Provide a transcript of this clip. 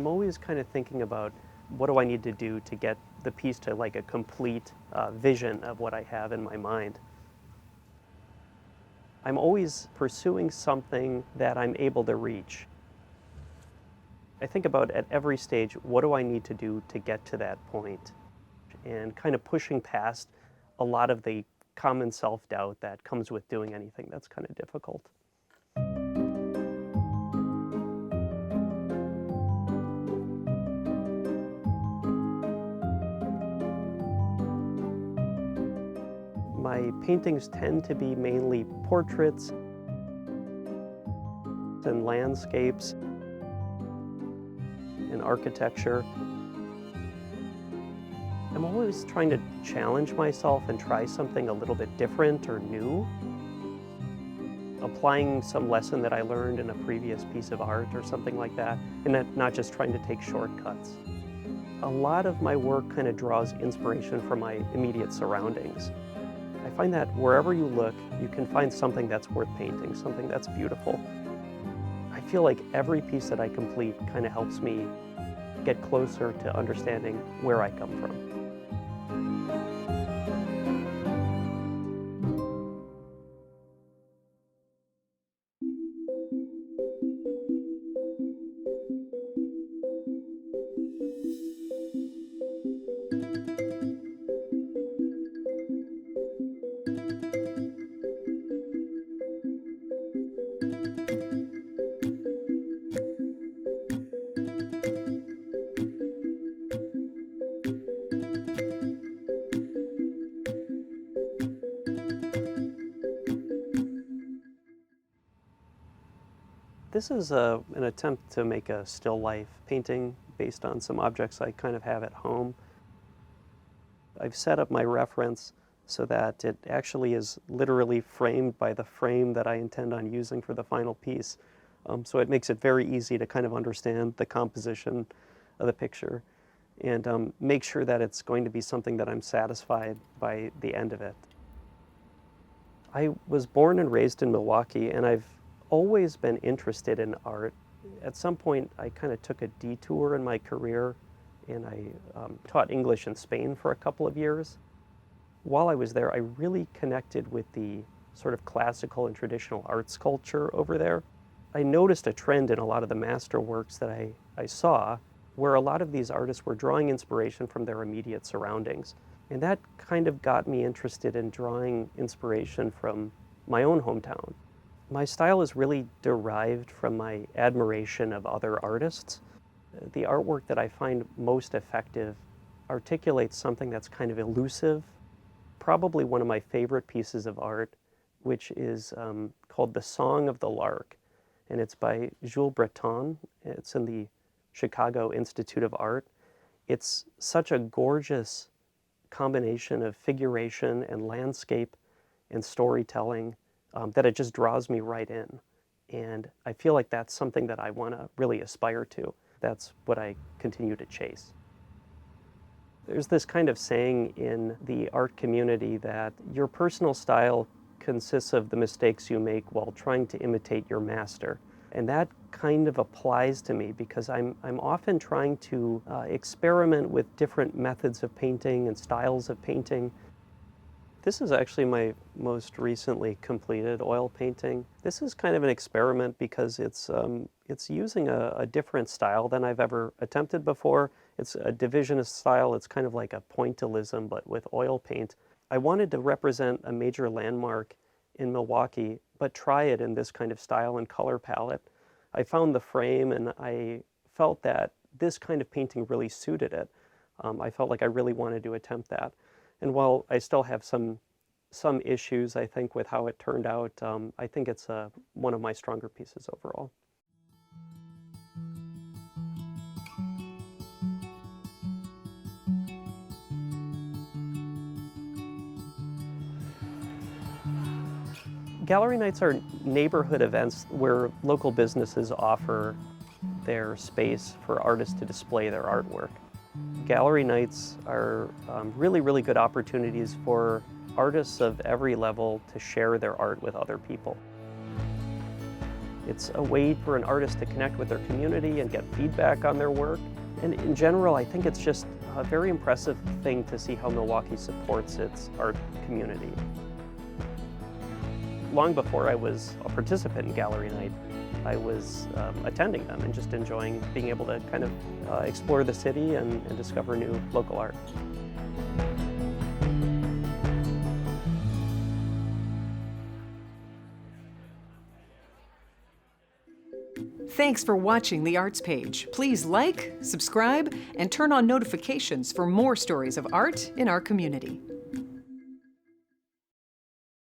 I'm always kind of thinking about what do I need to do to get the piece to like a complete vision of what I have in my mind. I'm always pursuing something that I'm able to reach. I think about at every stage, what do I need to do to get to that point? And kind of pushing past a lot of the common self-doubt that comes with doing anything that's kind of difficult. My paintings tend to be mainly portraits and landscapes and architecture. I'm always trying to challenge myself and try something a little bit different or new. Applying some lesson that I learned in a previous piece of art or something like that, and not just trying to take shortcuts. A lot of my work kind of draws inspiration from my immediate surroundings. I find that wherever you look, you can find something that's worth painting, something that's beautiful. I feel like every piece that I complete kind of helps me get closer to understanding where I come from. This is an attempt to make a still life painting based on some objects I kind of have at home. I've set up my reference so that it actually is literally framed by the frame that I intend on using for the final piece. So it makes it very easy to kind of understand the composition of the picture and make sure that it's going to be something that I'm satisfied by the end of it. I was born and raised in Milwaukee, and I've always been interested in art. At some point, I kind of took a detour in my career, and I taught English in Spain for a couple of years. While I was there, I really connected with the sort of classical and traditional arts culture over there. I noticed a trend in a lot of the masterworks that I saw, where a lot of these artists were drawing inspiration from their immediate surroundings. And that kind of got me interested in drawing inspiration from my own hometown. My style is really derived from my admiration of other artists. The artwork that I find most effective articulates something that's kind of elusive. Probably one of my favorite pieces of art, which is called The Song of the Lark, and it's by Jules Breton. It's in the Chicago Institute of Art. It's such a gorgeous combination of figuration and landscape and storytelling that it just draws me right in. And I feel like that's something that I want to really aspire to. That's what I continue to chase. There's this kind of saying in the art community that your personal style consists of the mistakes you make while trying to imitate your master. And that kind of applies to me because I'm often trying to experiment with different methods of painting and styles of painting. This is actually my most recently completed oil painting. This is kind of an experiment because it's using a different style than I've ever attempted before. It's a divisionist style. It's kind of like a pointillism, but with oil paint. I wanted to represent a major landmark in Milwaukee, but try it in this kind of style and color palette. I found the frame and I felt that this kind of painting really suited it. I felt like I really wanted to attempt that. And while I still have some issues, I think, with how it turned out, I think it's one of my stronger pieces overall. Gallery nights are neighborhood events where local businesses offer their space for artists to display their artwork. Gallery nights are really, really good opportunities for artists of every level to share their art with other people. It's a way for an artist to connect with their community and get feedback on their work. And in general, I think it's just a very impressive thing to see how Milwaukee supports its art community. Long before I was a participant in gallery night, I was attending them and just enjoying being able to kind of explore the city and discover new local art. Thanks for watching the Arts Page. Please like, subscribe, and turn on notifications for more stories of art in our community.